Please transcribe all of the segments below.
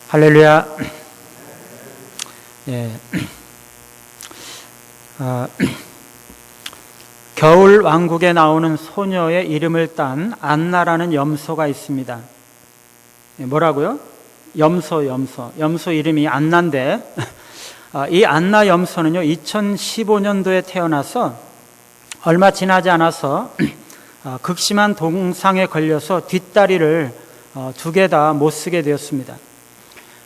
할렐루야. 예. 겨울 왕국에 나오는 소녀의 이름을 딴 안나라는 염소가 있습니다. 뭐라고요? 염소 이름이 안나인데, 이 안나 염소는요, 2015년도에 태어나서 얼마 지나지 않아서 극심한 동상에 걸려서 뒷다리를 두 개 다 못 쓰게 되었습니다.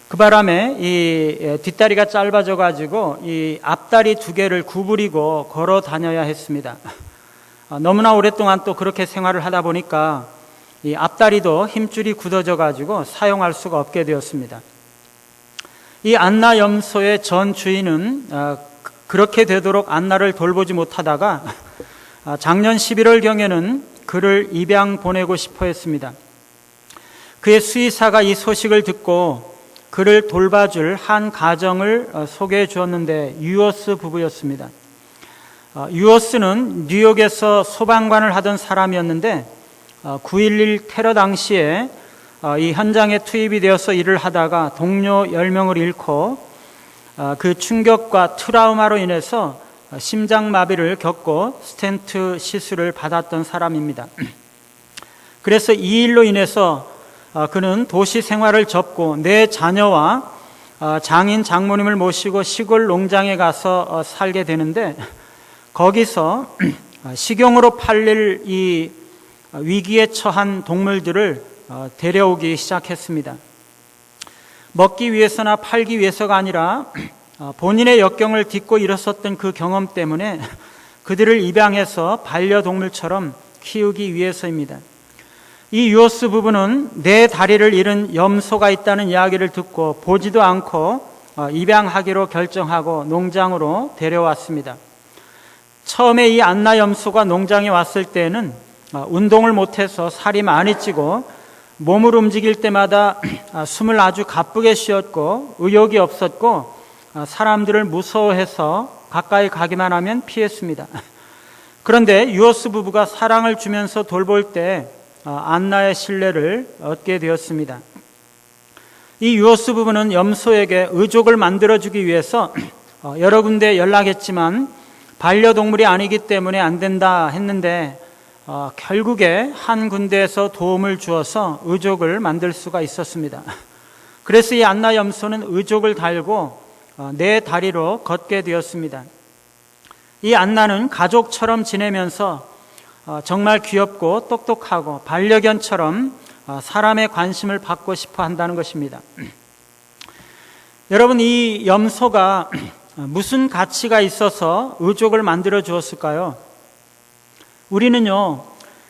그 바람에 이 뒷다리가 짧아져 가지고 이 앞다리 두 개를 구부리고 걸어 다녀야 했습니다. 너무나 오랫동안 또 그렇게 생활을 하다 보니까 이 앞다리도 힘줄이 굳어져 가지고 사용할 수가 없게 되었습니다. 이 안나 염소의 전 주인은 그렇게 되도록 안나를 돌보지 못하다가 작년 11월경에는 그를 입양 보내고 싶어 했습니다. 그의 수의사가 이 소식을 듣고 그를 돌봐줄 한 가정을 소개해 주었는데 유어스 부부였습니다. 유어스는 뉴욕에서 소방관을 하던 사람이었는데 9.11 테러 당시에 이 현장에 투입이 되어서 일을 하다가 동료 10명을 잃고 그 충격과 트라우마로 인해서 심장마비를 겪고 스텐트 시술을 받았던 사람입니다. 그래서 이 일로 인해서 그는 도시 생활을 접고 내 자녀와 장인 장모님을 모시고 시골 농장에 가서 살게 되는데, 거기서 식용으로 팔릴 이 위기에 처한 동물들을 데려오기 시작했습니다. 먹기 위해서나 팔기 위해서가 아니라 본인의 역경을 딛고 일었었던 그 경험 때문에 그들을 입양해서 반려동물처럼 키우기 위해서입니다. 이 유어스 부부는 내 다리를 잃은 염소가 있다는 이야기를 듣고 보지도 않고 입양하기로 결정하고 농장으로 데려왔습니다. 처음에 이 안나 염소가 농장에 왔을 때는 운동을 못해서 살이 많이 찌고 몸을 움직일 때마다 숨을 아주 가쁘게 쉬었고 의욕이 없었고 사람들을 무서워해서 가까이 가기만 하면 피했습니다. 그런데 유어스 부부가 사랑을 주면서 돌볼 때 안나의 신뢰를 얻게 되었습니다. 이 유어스 부부는 염소에게 의족을 만들어주기 위해서 여러 군데 연락했지만 반려동물이 아니기 때문에 안 된다 했는데 결국에 한 군데에서 도움을 주어서 의족을 만들 수가 있었습니다. 그래서 이 안나 염소는 의족을 달고 네 다리로 걷게 되었습니다. 이 안나는 가족처럼 지내면서 정말 귀엽고 똑똑하고 반려견처럼 사람의 관심을 받고 싶어 한다는 것입니다. 여러분, 이 염소가 무슨 가치가 있어서 의족을 만들어 주었을까요? 우리는요,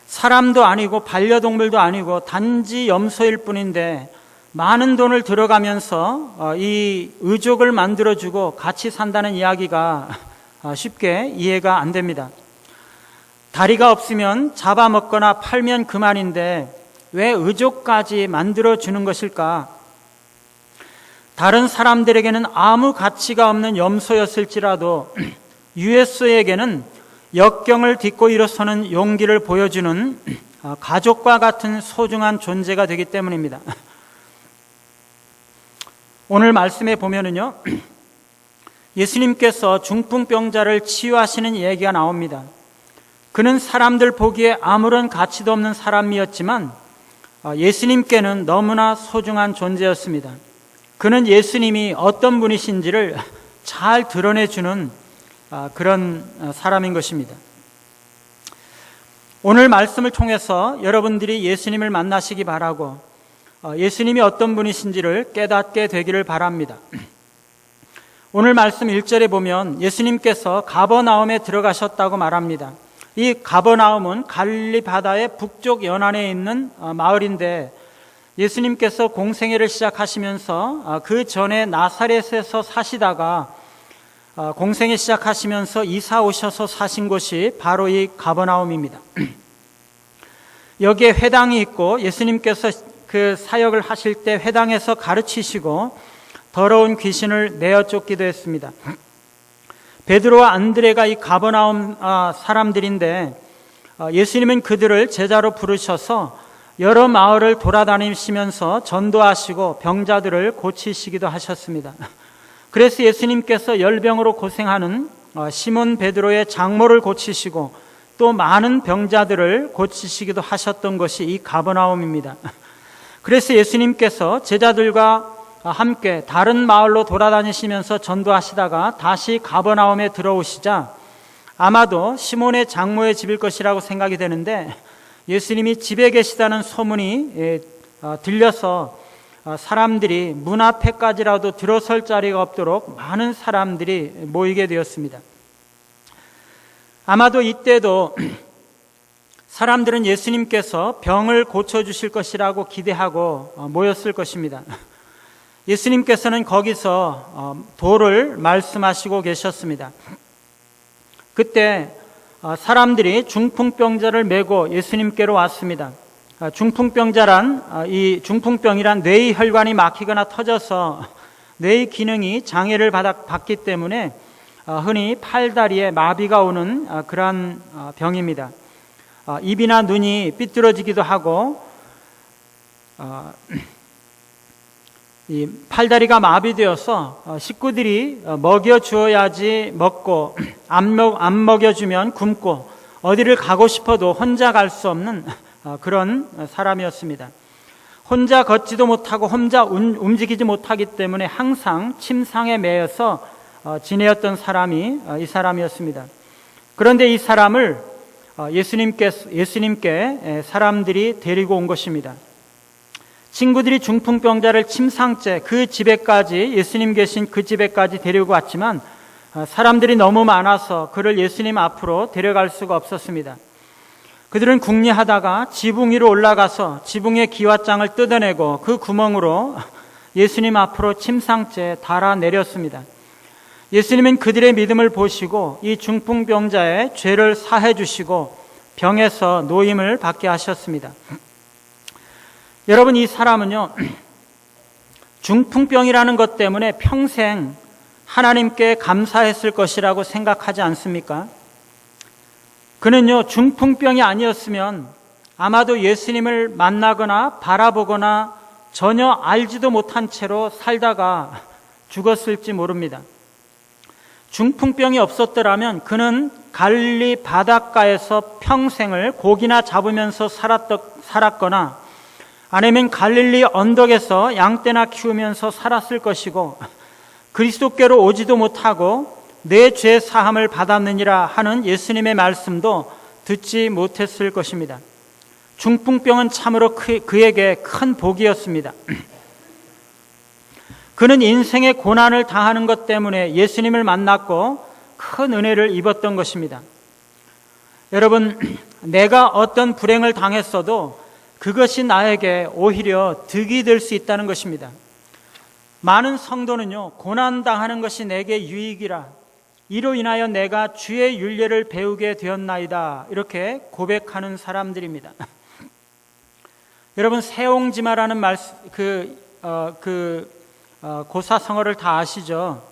사람도 아니고 반려동물도 아니고 단지 염소일 뿐인데 많은 돈을 들어가면서 이 의족을 만들어주고 같이 산다는 이야기가 쉽게 이해가 안 됩니다. 다리가 없으면 잡아먹거나 팔면 그만인데 왜 의족까지 만들어주는 것일까? 다른 사람들에게는 아무 가치가 없는 염소였을지라도 유에스에게는 역경을 딛고 일어서는 용기를 보여주는 가족과 같은 소중한 존재가 되기 때문입니다. 오늘 말씀에 보면은요, 예수님께서 중풍병자를 치유하시는 얘기가 나옵니다. 그는 사람들 보기에 아무런 가치도 없는 사람이었지만 예수님께는 너무나 소중한 존재였습니다. 그는 예수님이 어떤 분이신지를 잘 드러내주는 그런 사람인 것입니다. 오늘 말씀을 통해서 여러분들이 예수님을 만나시기 바라고 예수님이 어떤 분이신지를 깨닫게 되기를 바랍니다. 오늘 말씀 1절에 보면 예수님께서 가버나움에 들어가셨다고 말합니다. 이 가버나움은 갈릴리 바다의 북쪽 연안에 있는 마을인데 예수님께서 공생애를 시작하시면서 그 전에 나사렛에서 사시다가 공생애 시작하시면서 이사 오셔서 사신 곳이 바로 이 가버나움입니다. 여기에 회당이 있고 예수님께서 그 사역을 하실 때 회당에서 가르치시고 더러운 귀신을 내어 쫓기도 했습니다. 베드로와 안드레가 이 가버나움 사람들인데 예수님은 그들을 제자로 부르셔서 여러 마을을 돌아다니시면서 전도하시고 병자들을 고치시기도 하셨습니다. 그래서 예수님께서 열병으로 고생하는 시몬 베드로의 장모를 고치시고 또 많은 병자들을 고치시기도 하셨던 것이 이 가버나움입니다. 그래서 예수님께서 제자들과 함께 다른 마을로 돌아다니시면서 전도하시다가 다시 가버나움에 들어오시자 아마도 시몬의 장모의 집일 것이라고 생각이 되는데, 예수님이 집에 계시다는 소문이 들려서 사람들이 문 앞에까지라도 들어설 자리가 없도록 많은 사람들이 모이게 되었습니다. 아마도 이때도 사람들은 예수님께서 병을 고쳐주실 것이라고 기대하고 모였을 것입니다. 예수님께서는 거기서 도를 말씀하시고 계셨습니다. 그때 사람들이 중풍병자를 메고 예수님께로 왔습니다. 중풍병이란 뇌의 혈관이 막히거나 터져서 뇌의 기능이 장애를 받기 때문에 흔히 팔다리에 마비가 오는 그러한 병입니다. 입이나 눈이 삐뚤어지기도 하고 이 팔다리가 마비되어서 식구들이 먹여주어야지 먹고 안 먹여주면 굶고 어디를 가고 싶어도 혼자 갈 수 없는 그런 사람이었습니다. 혼자 걷지도 못하고 혼자 움직이지 못하기 때문에 항상 침상에 매여서 지내었던 사람이 이 사람이었습니다. 그런데 이 사람을 예수님께 사람들이 데리고 온 것입니다. 친구들이 중풍병자를 침상째 그 집에까지, 예수님 계신 그 집에까지 데리고 왔지만 사람들이 너무 많아서 그를 예수님 앞으로 데려갈 수가 없었습니다. 그들은 궁리하다가 지붕 위로 올라가서 지붕의 기와장을 뜯어내고 그 구멍으로 예수님 앞으로 침상째 달아내렸습니다. 예수님은 그들의 믿음을 보시고 이 중풍병자의 죄를 사해 주시고 병에서 노임을 받게 하셨습니다. 여러분, 이 사람은요, 중풍병이라는 것 때문에 평생 하나님께 감사했을 것이라고 생각하지 않습니까? 그는요, 중풍병이 아니었으면 아마도 예수님을 만나거나 바라보거나 전혀 알지도 못한 채로 살다가 죽었을지 모릅니다. 중풍병이 없었더라면 그는 갈릴리 바닷가에서 평생을 고기나 잡으면서 살았거나 아니면 갈릴리 언덕에서 양떼나 키우면서 살았을 것이고, 그리스도께로 오지도 못하고 내 죄 사함을 받았느니라 하는 예수님의 말씀도 듣지 못했을 것입니다. 중풍병은 참으로 그에게 큰 복이었습니다. 그는 인생의 고난을 당하는 것 때문에 예수님을 만났고 큰 은혜를 입었던 것입니다. 여러분, 내가 어떤 불행을 당했어도 그것이 나에게 오히려 득이 될 수 있다는 것입니다. 많은 성도는요, 고난당하는 것이 내게 유익이라 이로 인하여 내가 주의 윤례를 배우게 되었나이다, 이렇게 고백하는 사람들입니다. 여러분, 세옹지마라는 고사성어를 다 아시죠?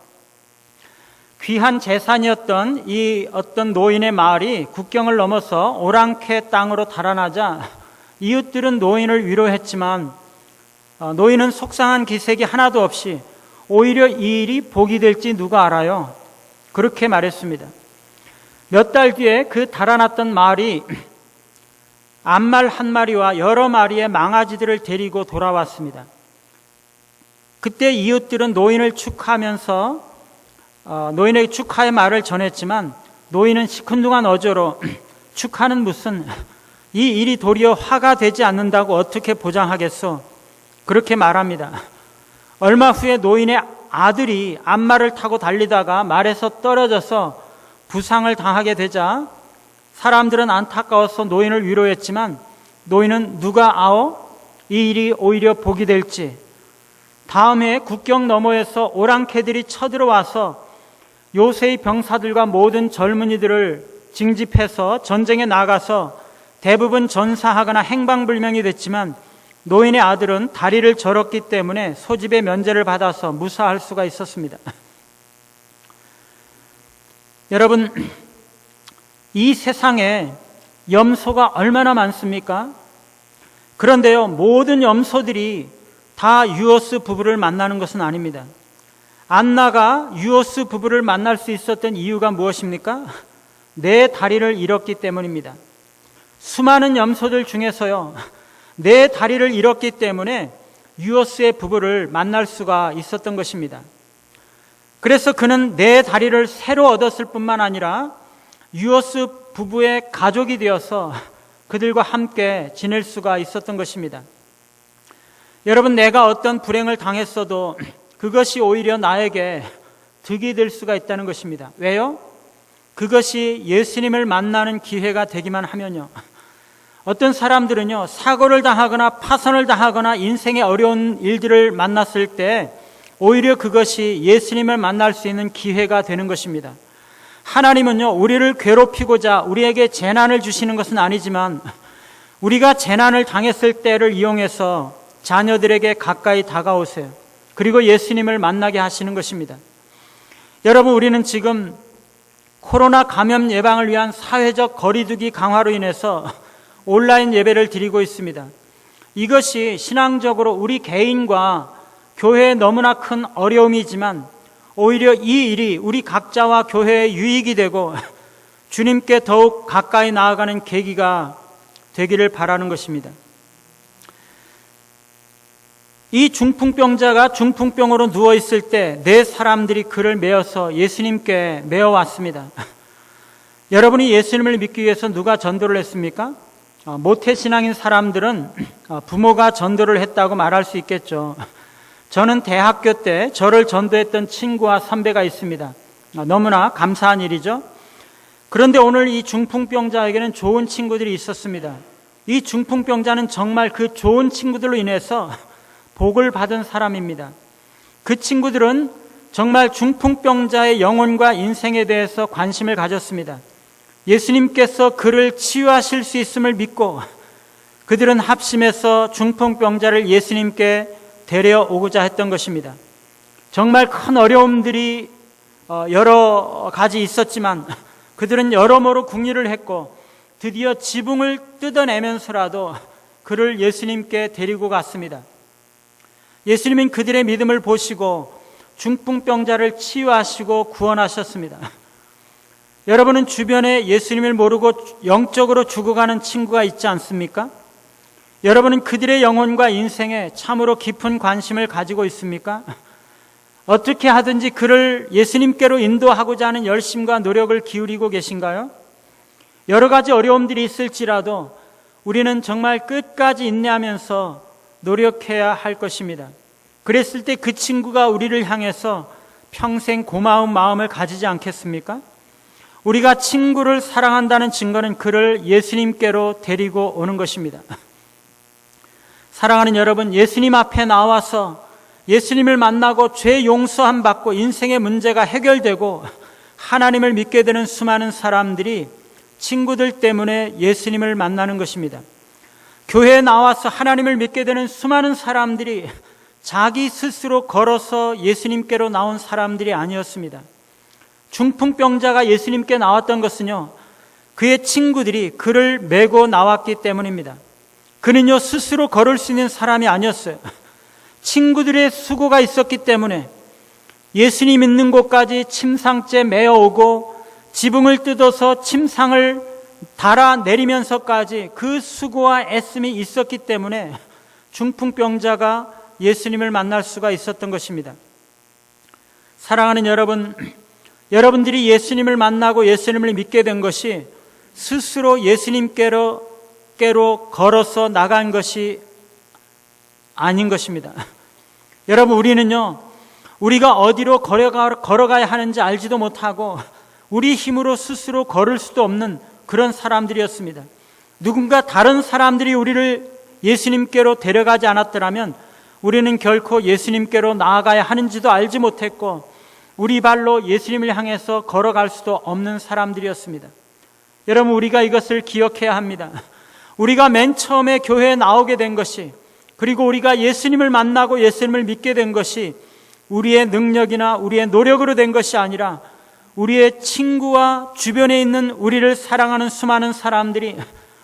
귀한 재산이었던 이 어떤 노인의 마을이 국경을 넘어서 오랑캐 땅으로 달아나자 이웃들은 노인을 위로했지만 노인은 속상한 기색이 하나도 없이 오히려 이 일이 복이 될지 누가 알아요? 그렇게 말했습니다. 몇 달 뒤에 그 달아났던 마을이 암말 한 마리와 여러 마리의 망아지들을 데리고 돌아왔습니다. 그때 이웃들은 노인을 축하하면서 노인에게 축하의 말을 전했지만 노인은 시큰둥한 어조로 축하는 무슨, 이 일이 도리어 화가 되지 않는다고 어떻게 보장하겠소? 그렇게 말합니다. 얼마 후에 노인의 아들이 암말을 타고 달리다가 말에서 떨어져서 부상을 당하게 되자 사람들은 안타까워서 노인을 위로했지만 노인은 누가 아오? 이 일이 오히려 복이 될지, 다음 해 국경 너머에서 오랑캐들이 쳐들어와서 요새의 병사들과 모든 젊은이들을 징집해서 전쟁에 나가서 대부분 전사하거나 행방불명이 됐지만 노인의 아들은 다리를 절었기 때문에 소집의 면제를 받아서 무사할 수가 있었습니다. 여러분, 이 세상에 염소가 얼마나 많습니까? 그런데요, 모든 염소들이 다 유오스 부부를 만나는 것은 아닙니다. 안나가 유오스 부부를 만날 수 있었던 이유가 무엇입니까? 네 다리를 잃었기 때문입니다. 수많은 염소들 중에서요, 네 다리를 잃었기 때문에 유오스의 부부를 만날 수가 있었던 것입니다. 그래서 그는 네 다리를 새로 얻었을 뿐만 아니라 유오스 부부의 가족이 되어서 그들과 함께 지낼 수가 있었던 것입니다. 여러분, 내가 어떤 불행을 당했어도 그것이 오히려 나에게 득이 될 수가 있다는 것입니다. 왜요? 그것이 예수님을 만나는 기회가 되기만 하면요. 어떤 사람들은요, 사고를 당하거나 파선을 당하거나 인생의 어려운 일들을 만났을 때 오히려 그것이 예수님을 만날 수 있는 기회가 되는 것입니다. 하나님은요, 우리를 괴롭히고자 우리에게 재난을 주시는 것은 아니지만 우리가 재난을 당했을 때를 이용해서 자녀들에게 가까이 다가오세요. 그리고 예수님을 만나게 하시는 것입니다. 여러분, 우리는 지금 코로나 감염 예방을 위한 사회적 거리두기 강화로 인해서 온라인 예배를 드리고 있습니다. 이것이 신앙적으로 우리 개인과 교회에 너무나 큰 어려움이지만 오히려 이 일이 우리 각자와 교회의 유익이 되고 주님께 더욱 가까이 나아가는 계기가 되기를 바라는 것입니다. 이 중풍병자가 중풍병으로 누워있을 때 네 사람들이 그를 메어서 예수님께 메어왔습니다. 여러분이 예수님을 믿기 위해서 누가 전도를 했습니까? 모태신앙인 사람들은 부모가 전도를 했다고 말할 수 있겠죠. 저는 대학교 때 저를 전도했던 친구와 선배가 있습니다. 너무나 감사한 일이죠. 그런데 오늘 이 중풍병자에게는 좋은 친구들이 있었습니다. 이 중풍병자는 정말 그 좋은 친구들로 인해서 복을 받은 사람입니다. 그 친구들은 정말 중풍병자의 영혼과 인생에 대해서 관심을 가졌습니다. 예수님께서 그를 치유하실 수 있음을 믿고 그들은 합심해서 중풍병자를 예수님께 데려오고자 했던 것입니다. 정말 큰 어려움들이 여러 가지 있었지만 그들은 여러모로 궁리를 했고 드디어 지붕을 뜯어내면서라도 그를 예수님께 데리고 갔습니다. 예수님은 그들의 믿음을 보시고 중풍병자를 치유하시고 구원하셨습니다. 여러분은 주변에 예수님을 모르고 영적으로 죽어가는 친구가 있지 않습니까? 여러분은 그들의 영혼과 인생에 참으로 깊은 관심을 가지고 있습니까? 어떻게 하든지 그를 예수님께로 인도하고자 하는 열심과 노력을 기울이고 계신가요? 여러 가지 어려움들이 있을지라도 우리는 정말 끝까지 인내하면서 노력해야 할 것입니다. 그랬을 때 그 친구가 우리를 향해서 평생 고마운 마음을 가지지 않겠습니까? 우리가 친구를 사랑한다는 증거는 그를 예수님께로 데리고 오는 것입니다. 사랑하는 여러분, 예수님 앞에 나와서 예수님을 만나고 죄 용서함 받고 인생의 문제가 해결되고 하나님을 믿게 되는 수많은 사람들이 친구들 때문에 예수님을 만나는 것입니다. 교회에 나와서 하나님을 믿게 되는 수많은 사람들이 자기 스스로 걸어서 예수님께로 나온 사람들이 아니었습니다. 중풍병자가 예수님께 나왔던 것은요, 그의 친구들이 그를 메고 나왔기 때문입니다. 그는요, 스스로 걸을 수 있는 사람이 아니었어요. 친구들의 수고가 있었기 때문에 예수님 있는 곳까지 침상째 메어오고 지붕을 뜯어서 침상을 달아내리면서까지 그 수고와 애씀이 있었기 때문에 중풍병자가 예수님을 만날 수가 있었던 것입니다. 사랑하는 여러분, 여러분들이 예수님을 만나고 예수님을 믿게 된 것이 스스로 예수님께로 걸어서 나간 것이 아닌 것입니다. 여러분, 우리는요, 우리가 어디로 걸어가야 하는지 알지도 못하고 우리 힘으로 스스로 걸을 수도 없는 그런 사람들이었습니다. 누군가 다른 사람들이 우리를 예수님께로 데려가지 않았더라면 우리는 결코 예수님께로 나아가야 하는지도 알지 못했고 우리 발로 예수님을 향해서 걸어갈 수도 없는 사람들이었습니다. 여러분, 우리가 이것을 기억해야 합니다. 우리가 맨 처음에 교회에 나오게 된 것이, 그리고 우리가 예수님을 만나고 예수님을 믿게 된 것이 우리의 능력이나 우리의 노력으로 된 것이 아니라 우리의 친구와 주변에 있는 우리를 사랑하는 수많은 사람들이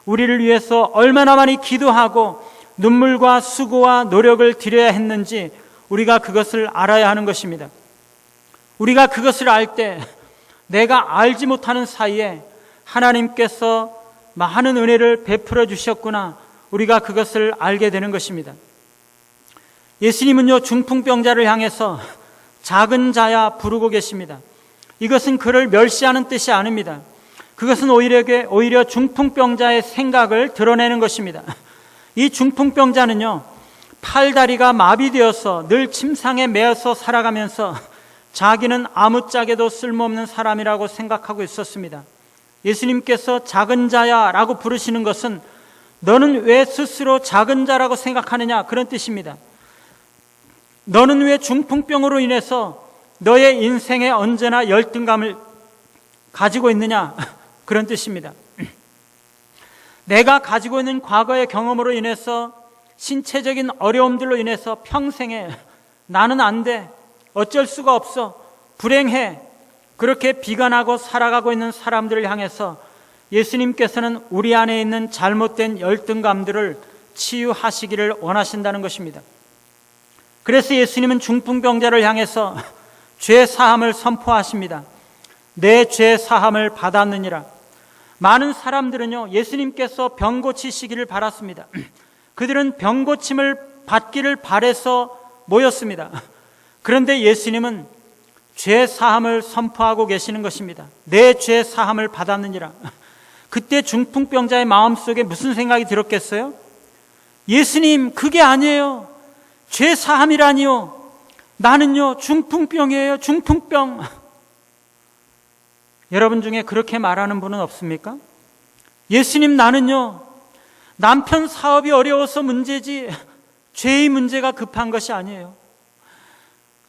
우리를 위해서 얼마나 많이 기도하고 눈물과 수고와 노력을 들여야 했는지 우리가 그것을 알아야 하는 것입니다. 우리가 그것을 알 때 내가 알지 못하는 사이에 하나님께서 많은 은혜를 베풀어 주셨구나, 우리가 그것을 알게 되는 것입니다. 예수님은요, 중풍병자를 향해서 작은 자야 부르고 계십니다. 이것은 그를 멸시하는 뜻이 아닙니다. 그것은 오히려 중풍병자의 생각을 드러내는 것입니다. 이 중풍병자는요, 팔다리가 마비되어서 늘 침상에 매여서 살아가면서 자기는 아무짝에도 쓸모없는 사람이라고 생각하고 있었습니다. 예수님께서 작은 자야 라고 부르시는 것은 너는 왜 스스로 작은 자라고 생각하느냐, 그런 뜻입니다. 너는 왜 중풍병으로 인해서 너의 인생에 언제나 열등감을 가지고 있느냐, 그런 뜻입니다. 내가 가지고 있는 과거의 경험으로 인해서, 신체적인 어려움들로 인해서 평생에 나는 안 돼, 어쩔 수가 없어, 불행해, 그렇게 비관하고 살아가고 있는 사람들을 향해서 예수님께서는 우리 안에 있는 잘못된 열등감들을 치유하시기를 원하신다는 것입니다. 그래서 예수님은 중풍병자를 향해서 죄 사함을 선포하십니다. 내 죄 사함을 받았느니라. 많은 사람들은요, 예수님께서 병 고치시기를 바랐습니다. 그들은 병 고침을 받기를 바라서 모였습니다. 그런데 예수님은 죄 사함을 선포하고 계시는 것입니다. 내 죄 사함을 받았느니라. 그때 중풍병자의 마음속에 무슨 생각이 들었겠어요? 예수님, 그게 아니에요. 죄 사함이라니요. 나는요, 중풍병이에요. 중풍병. 여러분 중에 그렇게 말하는 분은 없습니까? 예수님, 나는요, 남편 사업이 어려워서 문제지 죄의 문제가 급한 것이 아니에요.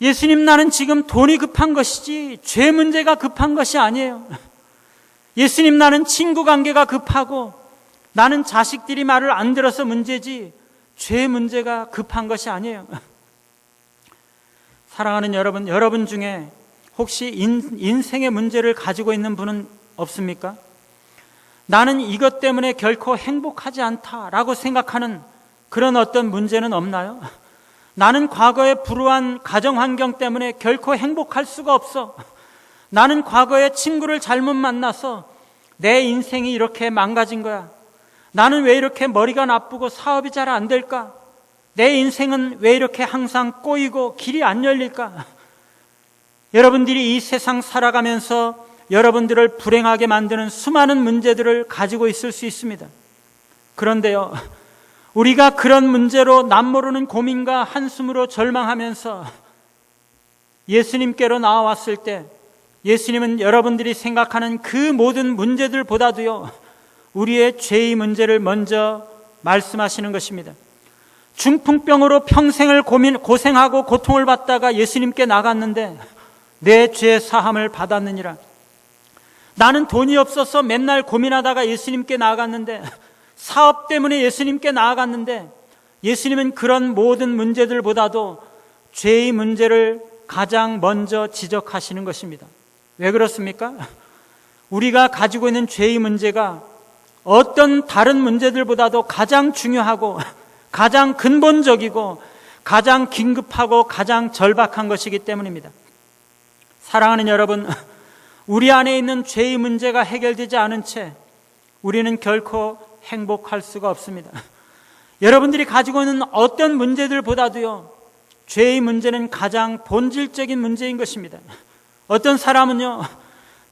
예수님, 나는 지금 돈이 급한 것이지 죄 문제가 급한 것이 아니에요. 예수님, 나는 친구 관계가 급하고 나는 자식들이 말을 안 들어서 문제지 죄 문제가 급한 것이 아니에요. 사랑하는 여러분, 여러분 중에 혹시 인생의 문제를 가지고 있는 분은 없습니까? 나는 이것 때문에 결코 행복하지 않다라고 생각하는 그런 어떤 문제는 없나요? 나는 과거의 불우한 가정 환경 때문에 결코 행복할 수가 없어. 나는 과거에 친구를 잘못 만나서 내 인생이 이렇게 망가진 거야. 나는 왜 이렇게 머리가 나쁘고 사업이 잘 안 될까? 내 인생은 왜 이렇게 항상 꼬이고 길이 안 열릴까? 여러분들이 이 세상 살아가면서 여러분들을 불행하게 만드는 수많은 문제들을 가지고 있을 수 있습니다. 그런데요, 우리가 그런 문제로 남모르는 고민과 한숨으로 절망하면서 예수님께로 나와왔을 때 예수님은 여러분들이 생각하는 그 모든 문제들보다도요, 우리의 죄의 문제를 먼저 말씀하시는 것입니다. 중풍병으로 평생을 고생하고 고통을 받다가 예수님께 나갔는데 내 죄 사함을 받았느니라. 나는 돈이 없어서 맨날 고민하다가 예수님께 나아갔는데, 사업 때문에 예수님께 나아갔는데, 예수님은 그런 모든 문제들보다도 죄의 문제를 가장 먼저 지적하시는 것입니다. 왜 그렇습니까? 우리가 가지고 있는 죄의 문제가 어떤 다른 문제들보다도 가장 중요하고 가장 근본적이고 가장 긴급하고 가장 절박한 것이기 때문입니다. 사랑하는 여러분, 우리 안에 있는 죄의 문제가 해결되지 않은 채 우리는 결코 행복할 수가 없습니다. 여러분들이 가지고 있는 어떤 문제들보다도요, 죄의 문제는 가장 본질적인 문제인 것입니다. 어떤 사람은요,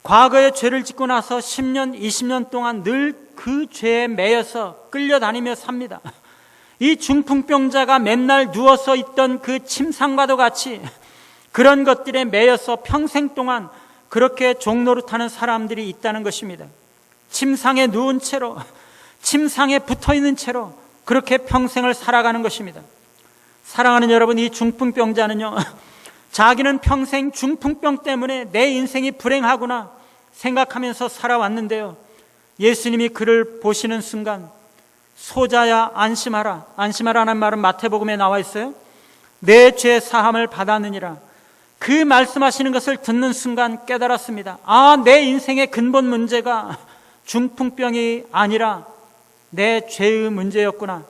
과거에 죄를 짓고 나서 10년, 20년 동안 늘 그 죄에 매여서 끌려다니며 삽니다. 이 중풍병자가 맨날 누워서 있던 그 침상과도 같이 그런 것들에 매여서 평생 동안 그렇게 종노릇하는 사람들이 있다는 것입니다. 침상에 누운 채로, 침상에 붙어있는 채로 그렇게 평생을 살아가는 것입니다. 사랑하는 여러분, 이 중풍병자는요, 자기는 평생 중풍병 때문에 내 인생이 불행하구나 생각하면서 살아왔는데요, 예수님이 그를 보시는 순간 소자야 안심하라. 안심하라는 말은 마태복음에 나와 있어요. 내 죄 사함을 받았느니라. 그 말씀하시는 것을 듣는 순간 깨달았습니다. 아, 내 인생의 근본 문제가 중풍병이 아니라 내 죄의 문제였구나.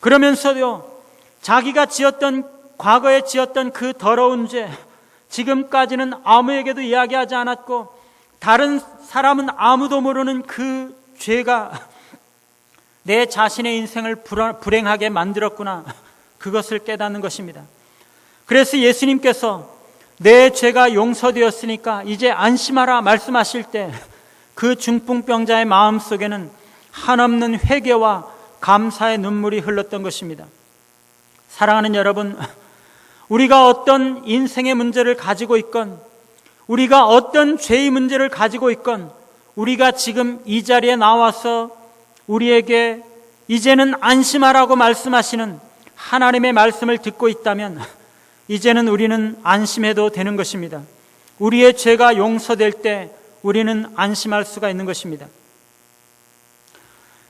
그러면서도 자기가 과거에 지었던 그 더러운 죄, 지금까지는 아무에게도 이야기하지 않았고 다른 사람은 아무도 모르는 그 죄가 내 자신의 인생을 불행하게 만들었구나, 그것을 깨닫는 것입니다. 그래서 예수님께서 내 죄가 용서되었으니까 이제 안심하라 말씀하실 때 그 중풍병자의 마음속에는 한없는 회개와 감사의 눈물이 흘렀던 것입니다. 사랑하는 여러분, 우리가 어떤 인생의 문제를 가지고 있건, 우리가 어떤 죄의 문제를 가지고 있건, 우리가 지금 이 자리에 나와서 우리에게 이제는 안심하라고 말씀하시는 하나님의 말씀을 듣고 있다면 이제는 우리는 안심해도 되는 것입니다. 우리의 죄가 용서될 때 우리는 안심할 수가 있는 것입니다.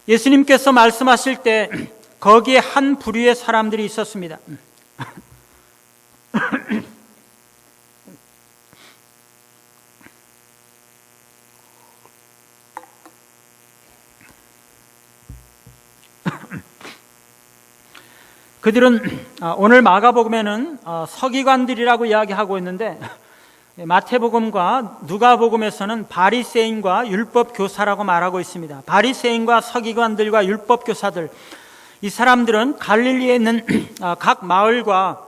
예수님께서 말씀하실 때 거기에 한 부류의 사람들이 있었습니다. 그들은 오늘 마가복음에는 서기관들이라고 이야기하고 있는데 마태복음과 누가복음에서는 바리새인과 율법교사라고 말하고 있습니다. 바리새인과 서기관들과 율법교사들, 이 사람들은 갈릴리에 있는 각 마을과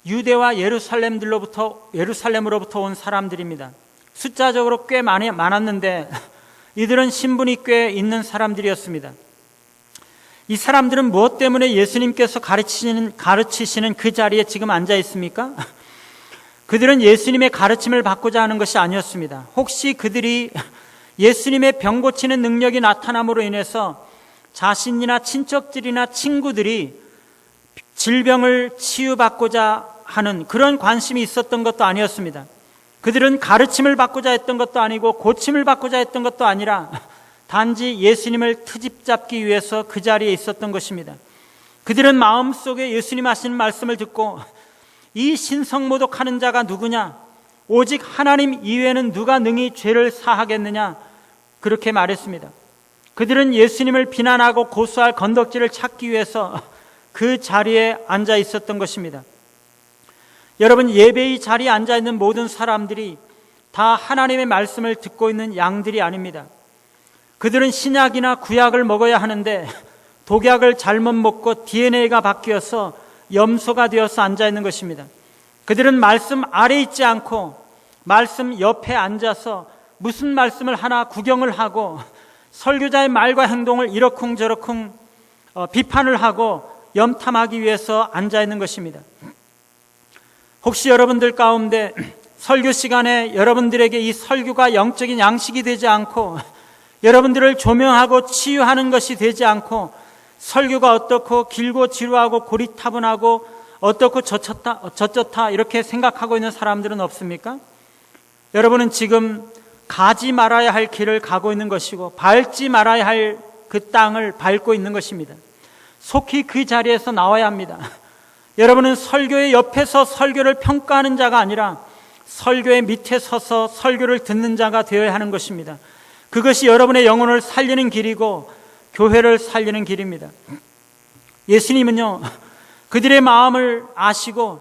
유대와 예루살렘으로부터 온 사람들입니다. 숫자적으로 꽤 많았는데 이들은 신분이 꽤 있는 사람들이었습니다. 이 사람들은 무엇 때문에 예수님께서 가르치시는 그 자리에 지금 앉아 있습니까? 그들은 예수님의 가르침을 받고자 하는 것이 아니었습니다. 혹시 그들이 예수님의 병 고치는 능력이 나타남으로 인해서 자신이나 친척들이나 친구들이 질병을 치유받고자 하는 그런 관심이 있었던 것도 아니었습니다. 그들은 가르침을 받고자 했던 것도 아니고 고침을 받고자 했던 것도 아니라 단지 예수님을 트집 잡기 위해서 그 자리에 있었던 것입니다. 그들은 마음속에 예수님 하시는 말씀을 듣고 이 신성모독하는 자가 누구냐? 오직 하나님 이외에는 누가 능히 죄를 사하겠느냐? 그렇게 말했습니다. 그들은 예수님을 비난하고 고소할 건덕지를 찾기 위해서 그 자리에 앉아 있었던 것입니다. 여러분, 예배의 자리에 앉아 있는 모든 사람들이 다 하나님의 말씀을 듣고 있는 양들이 아닙니다. 그들은 신약이나 구약을 먹어야 하는데 독약을 잘못 먹고 DNA가 바뀌어서 염소가 되어서 앉아 있는 것입니다. 그들은 말씀 아래 있지 않고 말씀 옆에 앉아서 무슨 말씀을 하나 구경을 하고 설교자의 말과 행동을 이러쿵저러쿵 비판을 하고 염탐하기 위해서 앉아 있는 것입니다. 혹시 여러분들 가운데 설교 시간에 여러분들에게 이 설교가 영적인 양식이 되지 않고 여러분들을 조명하고 치유하는 것이 되지 않고 설교가 어떻고 길고 지루하고 고리타분하고 어떻고 저쩌다 이렇게 생각하고 있는 사람들은 없습니까? 여러분은 지금 가지 말아야 할 길을 가고 있는 것이고 밟지 말아야 할 그 땅을 밟고 있는 것입니다. 속히 그 자리에서 나와야 합니다. 여러분은 설교의 옆에서 설교를 평가하는 자가 아니라 설교의 밑에 서서 설교를 듣는 자가 되어야 하는 것입니다. 그것이 여러분의 영혼을 살리는 길이고 교회를 살리는 길입니다. 예수님은요, 그들의 마음을 아시고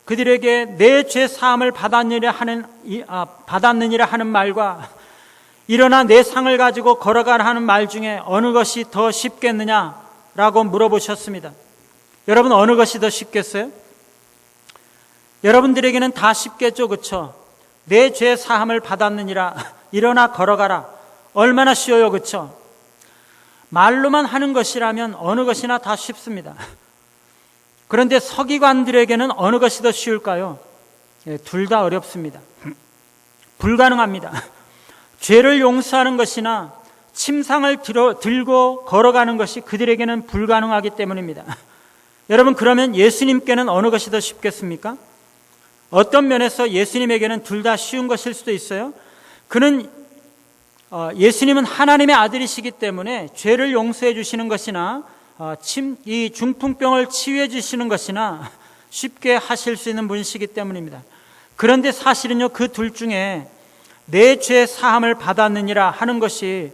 그들에게 내 죄 사함을 받았느니라 하는 말과 일어나 내 상을 가지고 걸어가라 하는 말 중에 어느 것이 더 쉽겠느냐라고 물어보셨습니다. 여러분, 어느 것이 더 쉽겠어요? 여러분들에게는 다 쉽겠죠, 그렇죠? 내 죄 사함을 받았느니라, 일어나 걸어가라, 얼마나 쉬워요, 그렇죠? 말로만 하는 것이라면 어느 것이나 다 쉽습니다. 그런데 서기관들에게는 어느 것이 더 쉬울까요? 둘 다 어렵습니다. 불가능합니다. 죄를 용서하는 것이나 침상을 들고 걸어가는 것이 그들에게는 불가능하기 때문입니다. 여러분, 그러면 예수님께는 어느 것이 더 쉽겠습니까? 어떤 면에서 예수님에게는 둘 다 쉬운 것일 수도 있어요. 예수님은 하나님의 아들이시기 때문에 죄를 용서해 주시는 것이나 이 중풍병을 치유해 주시는 것이나 쉽게 하실 수 있는 분이시기 때문입니다. 그런데 사실은요, 그 둘 중에 내 죄 사함을 받았느니라 하는 것이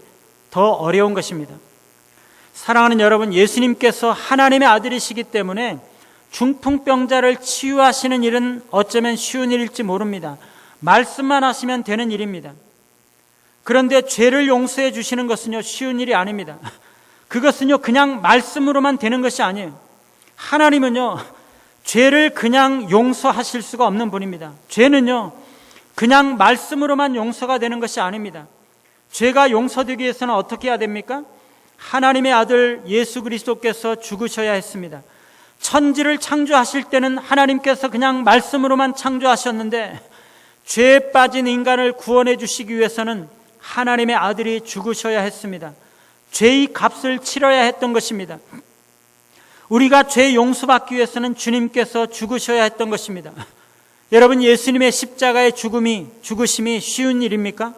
더 어려운 것입니다. 사랑하는 여러분, 예수님께서 하나님의 아들이시기 때문에 중풍병자를 치유하시는 일은 어쩌면 쉬운 일일지 모릅니다. 말씀만 하시면 되는 일입니다. 그런데 죄를 용서해 주시는 것은요, 쉬운 일이 아닙니다. 그것은요, 그냥 말씀으로만 되는 것이 아니에요. 하나님은요, 죄를 그냥 용서하실 수가 없는 분입니다. 죄는요, 그냥 말씀으로만 용서가 되는 것이 아닙니다. 죄가 용서되기 위해서는 어떻게 해야 됩니까? 하나님의 아들 예수 그리스도께서 죽으셔야 했습니다. 천지를 창조하실 때는 하나님께서 그냥 말씀으로만 창조하셨는데, 죄에 빠진 인간을 구원해 주시기 위해서는 하나님의 아들이 죽으셔야 했습니다. 죄의 값을 치러야 했던 것입니다. 우리가 죄 용서받기 위해서는 주님께서 죽으셔야 했던 것입니다. 여러분, 예수님의 십자가의 죽으심이 쉬운 일입니까?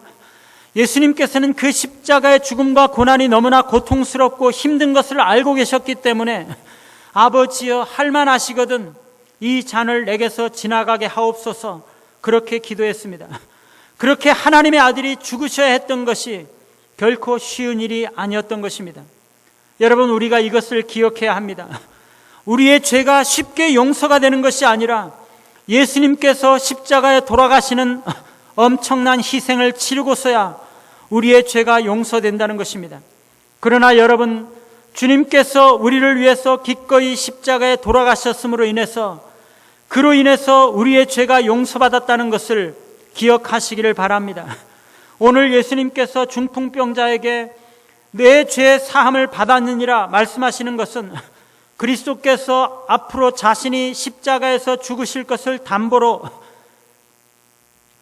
예수님께서는 그 십자가의 죽음과 고난이 너무나 고통스럽고 힘든 것을 알고 계셨기 때문에 아버지여, 할만하시거든 이 잔을 내게서 지나가게 하옵소서, 그렇게 기도했습니다. 그렇게 하나님의 아들이 죽으셔야 했던 것이 결코 쉬운 일이 아니었던 것입니다. 여러분, 우리가 이것을 기억해야 합니다. 우리의 죄가 쉽게 용서가 되는 것이 아니라 예수님께서 십자가에 돌아가시는 엄청난 희생을 치르고서야 우리의 죄가 용서된다는 것입니다. 그러나 여러분, 주님께서 우리를 위해서 기꺼이 십자가에 돌아가셨음으로 인해서, 그로 인해서 우리의 죄가 용서받았다는 것을 기억하시기를 바랍니다. 오늘 예수님께서 중풍병자에게 내 죄 사함을 받았느니라 말씀하시는 것은 그리스도께서 앞으로 자신이 십자가에서 죽으실 것을 담보로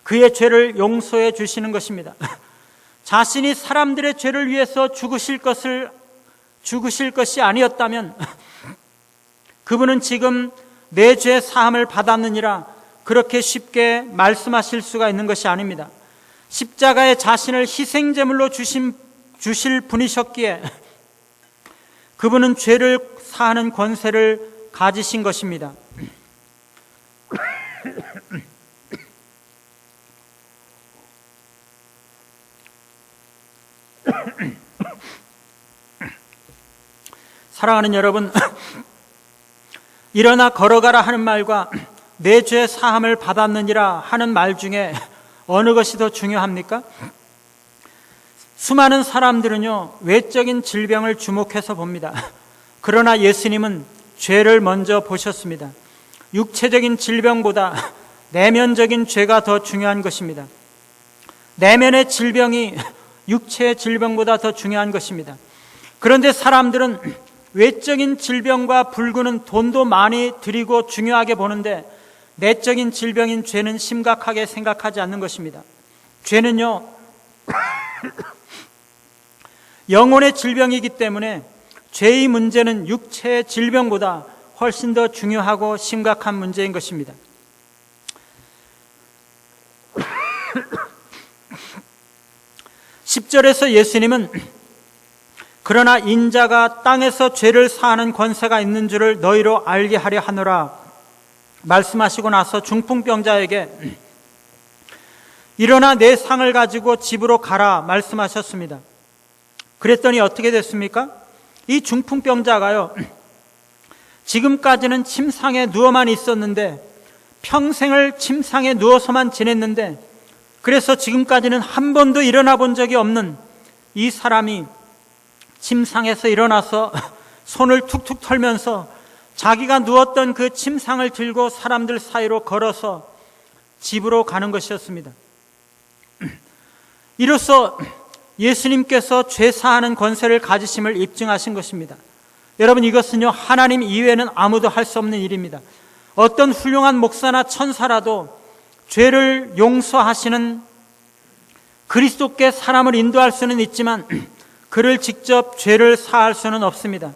그의 죄를 용서해 주시는 것입니다. 자신이 사람들의 죄를 위해서 죽으실 것이 아니었다면 그분은 지금 내 죄 사함을 받았느니라 그렇게 쉽게 말씀하실 수가 있는 것이 아닙니다. 십자가에 자신을 희생제물로 주실 분이셨기에 그분은 죄를 사하는 권세를 가지신 것입니다. 사랑하는 여러분, 일어나 걸어가라 하는 말과 내 죄 사함을 받았느니라 하는 말 중에 어느 것이 더 중요합니까? 수많은 사람들은요, 외적인 질병을 주목해서 봅니다. 그러나 예수님은 죄를 먼저 보셨습니다. 육체적인 질병보다 내면적인 죄가 더 중요한 것입니다. 내면의 질병이 육체의 질병보다 더 중요한 것입니다. 그런데 사람들은 외적인 질병과 불구는 돈도 많이 들이고 중요하게 보는데 내적인 질병인 죄는 심각하게 생각하지 않는 것입니다. 죄는요, 영혼의 질병이기 때문에 죄의 문제는 육체의 질병보다 훨씬 더 중요하고 심각한 문제인 것입니다. (10절에서) 예수님은 그러나 인자가 땅에서 죄를 사하는 권세가 있는 줄을 너희로 알게 하려 하노라 말씀하시고 나서 중풍병자에게 일어나 내 상을 가지고 집으로 가라 말씀하셨습니다. 그랬더니 어떻게 됐습니까? 이 중풍병자가요, 지금까지는 침상에 누워만 있었는데, 평생을 침상에 누워서만 지냈는데, 그래서 지금까지는 한 번도 일어나 본 적이 없는 이 사람이 침상에서 일어나서 손을 툭툭 털면서 자기가 누웠던 그 침상을 들고 사람들 사이로 걸어서 집으로 가는 것이었습니다. 이로써 예수님께서 죄 사하는 권세를 가지심을 입증하신 것입니다. 여러분, 이것은요, 하나님 이외에는 아무도 할 수 없는 일입니다. 어떤 훌륭한 목사나 천사라도 죄를 용서하시는 그리스도께 사람을 인도할 수는 있지만 그를 직접 죄를 사할 수는 없습니다.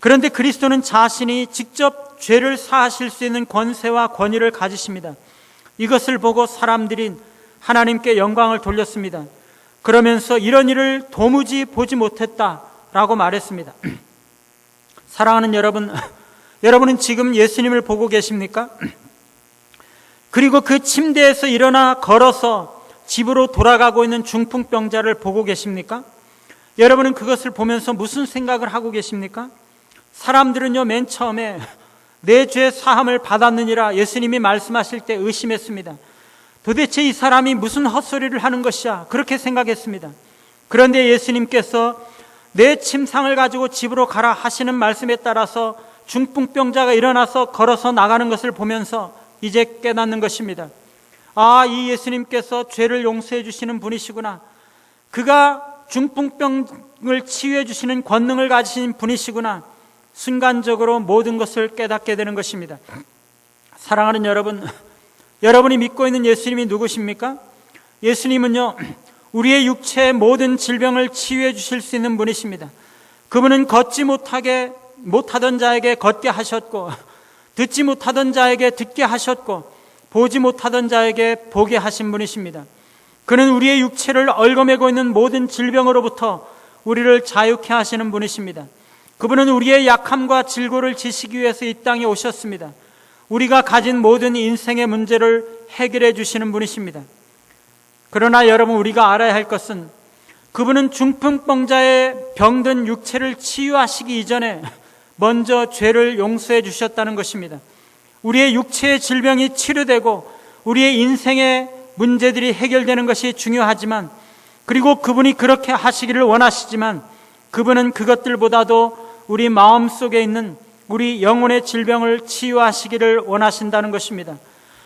그런데 그리스도는 자신이 직접 죄를 사하실 수 있는 권세와 권위를 가지십니다. 이것을 보고 사람들이 하나님께 영광을 돌렸습니다. 그러면서 이런 일을 도무지 보지 못했다라고 말했습니다. 사랑하는 여러분, 여러분은 지금 예수님을 보고 계십니까? 그리고 그 침대에서 일어나 걸어서 집으로 돌아가고 있는 중풍병자를 보고 계십니까? 여러분은 그것을 보면서 무슨 생각을 하고 계십니까? 사람들은요, 맨 처음에 내 죄 사함을 받았느니라 예수님이 말씀하실 때 의심했습니다. 도대체 이 사람이 무슨 헛소리를 하는 것이야, 그렇게 생각했습니다. 그런데 예수님께서 내 침상을 가지고 집으로 가라 하시는 말씀에 따라서 중풍병자가 일어나서 걸어서 나가는 것을 보면서 이제 깨닫는 것입니다. 아, 이 예수님께서 죄를 용서해 주시는 분이시구나. 그가 중풍병을 치유해 주시는 권능을 가지신 분이시구나. 순간적으로 모든 것을 깨닫게 되는 것입니다. 사랑하는 여러분, 여러분이 믿고 있는 예수님이 누구십니까? 예수님은요, 우리의 육체의 모든 질병을 치유해 주실 수 있는 분이십니다. 그분은 걷지 못하던 자에게 걷게 하셨고, 듣지 못하던 자에게 듣게 하셨고, 보지 못하던 자에게 보게 하신 분이십니다. 그는 우리의 육체를 얽어매고 있는 모든 질병으로부터 우리를 자유케 하시는 분이십니다. 그분은 우리의 약함과 질고를 지시기 위해서 이 땅에 오셨습니다. 우리가 가진 모든 인생의 문제를 해결해 주시는 분이십니다. 그러나 여러분, 우리가 알아야 할 것은 그분은 중풍병자의 병든 육체를 치유하시기 이전에 먼저 죄를 용서해 주셨다는 것입니다. 우리의 육체의 질병이 치료되고 우리의 인생의 문제들이 해결되는 것이 중요하지만, 그리고 그분이 그렇게 하시기를 원하시지만, 그분은 그것들보다도 우리 마음속에 있는 우리 영혼의 질병을 치유하시기를 원하신다는 것입니다.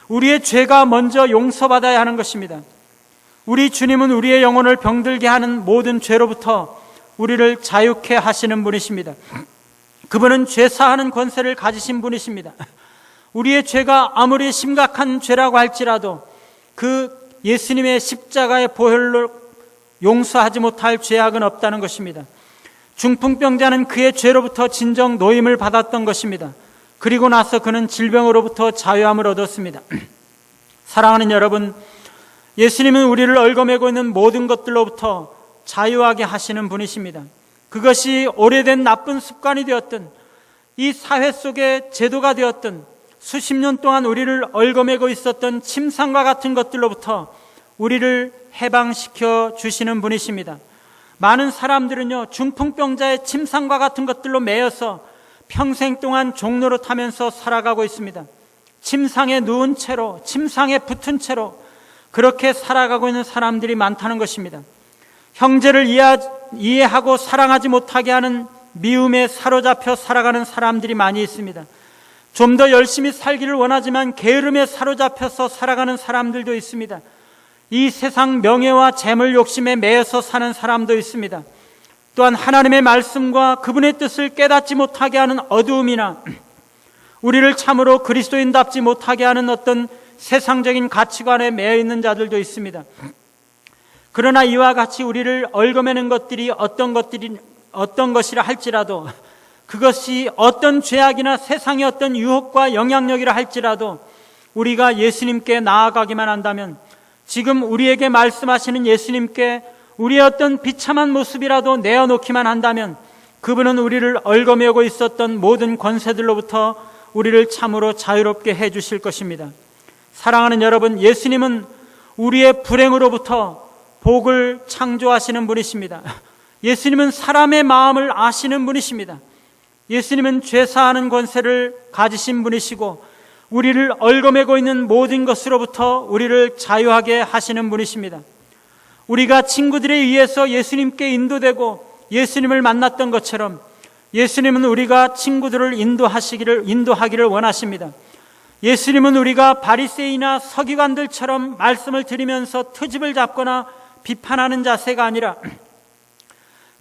우리의 죄가 먼저 용서받아야 하는 것입니다. 우리 주님은 우리의 영혼을 병들게 하는 모든 죄로부터 우리를 자유케 하시는 분이십니다. 그분은 죄사하는 권세를 가지신 분이십니다. 우리의 죄가 아무리 심각한 죄라고 할지라도 그 예수님의 십자가의 보혈로 용서하지 못할 죄악은 없다는 것입니다. 중풍병자는 그의 죄로부터 진정 노임을 받았던 것입니다. 그리고 나서 그는 질병으로부터 자유함을 얻었습니다. 사랑하는 여러분, 예수님은 우리를 얽어매고 있는 모든 것들로부터 자유하게 하시는 분이십니다. 그것이 오래된 나쁜 습관이 되었든, 이 사회 속의 제도가 되었든, 수십 년 동안 우리를 얽어매고 있었던 침상과 같은 것들로부터 우리를 해방시켜 주시는 분이십니다. 많은 사람들은요, 중풍병자의 침상과 같은 것들로 매여서 평생 동안 종로를 타면서 살아가고 있습니다. 침상에 누운 채로, 침상에 붙은 채로 그렇게 살아가고 있는 사람들이 많다는 것입니다. 형제를 이해하고 사랑하지 못하게 하는 미움에 사로잡혀 살아가는 사람들이 많이 있습니다. 좀 더 열심히 살기를 원하지만 게으름에 사로잡혀서 살아가는 사람들도 있습니다. 이 세상 명예와 재물 욕심에 매여서 사는 사람도 있습니다. 또한 하나님의 말씀과 그분의 뜻을 깨닫지 못하게 하는 어두움이나 우리를 참으로 그리스도인답지 못하게 하는 어떤 세상적인 가치관에 매여 있는 자들도 있습니다. 그러나 이와 같이 우리를 얽어매는 것들이 어떤 것이라 할지라도, 그것이 어떤 죄악이나 세상의 어떤 유혹과 영향력이라 할지라도 우리가 예수님께 나아가기만 한다면, 지금 우리에게 말씀하시는 예수님께 우리의 어떤 비참한 모습이라도 내어놓기만 한다면, 그분은 우리를 얽어매고 있었던 모든 권세들로부터 우리를 참으로 자유롭게 해 주실 것입니다. 사랑하는 여러분, 예수님은 우리의 불행으로부터 복을 창조하시는 분이십니다. 예수님은 사람의 마음을 아시는 분이십니다. 예수님은 죄사하는 권세를 가지신 분이시고 우리를 얽어매고 있는 모든 것으로부터 우리를 자유하게 하시는 분이십니다. 우리가 친구들에 의해서 예수님께 인도되고 예수님을 만났던 것처럼 예수님은 우리가 친구들을 인도하기를 원하십니다. 예수님은 우리가 바리새인이나 서기관들처럼 말씀을 들으면서 트집을 잡거나 비판하는 자세가 아니라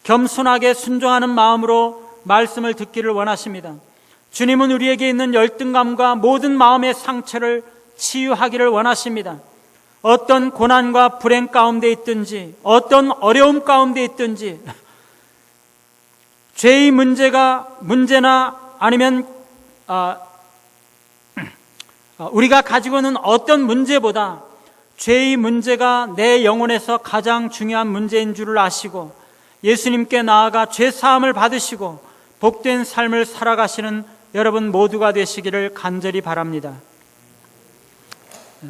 겸손하게 순종하는 마음으로 말씀을 듣기를 원하십니다. 주님은 우리에게 있는 열등감과 모든 마음의 상처를 치유하기를 원하십니다. 어떤 고난과 불행 가운데 있든지, 어떤 어려움 가운데 있든지, 죄의 문제나 아니면 우리가 가지고 있는 어떤 문제보다 죄의 문제가 내 영혼에서 가장 중요한 문제인 줄을 아시고 예수님께 나아가 죄 사함을 받으시고 복된 삶을 살아가시는 여러분 모두가 되시기를 간절히 바랍니다.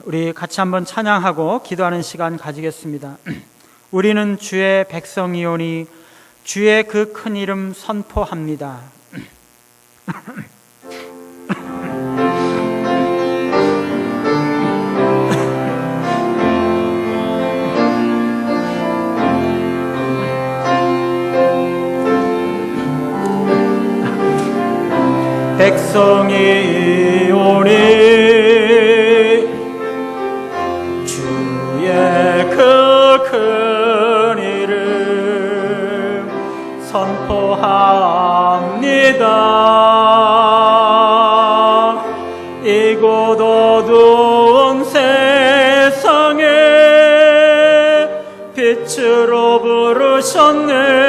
우리 같이 한번 찬양하고 기도하는 시간 가지겠습니다. 우리는 주의 백성이오니 주의 그 큰 이름 선포합니다. 백성이 오니 주의 그 큰 이름 선포합니다. 이곳 어두운 세상에 빛으로 부르셨네.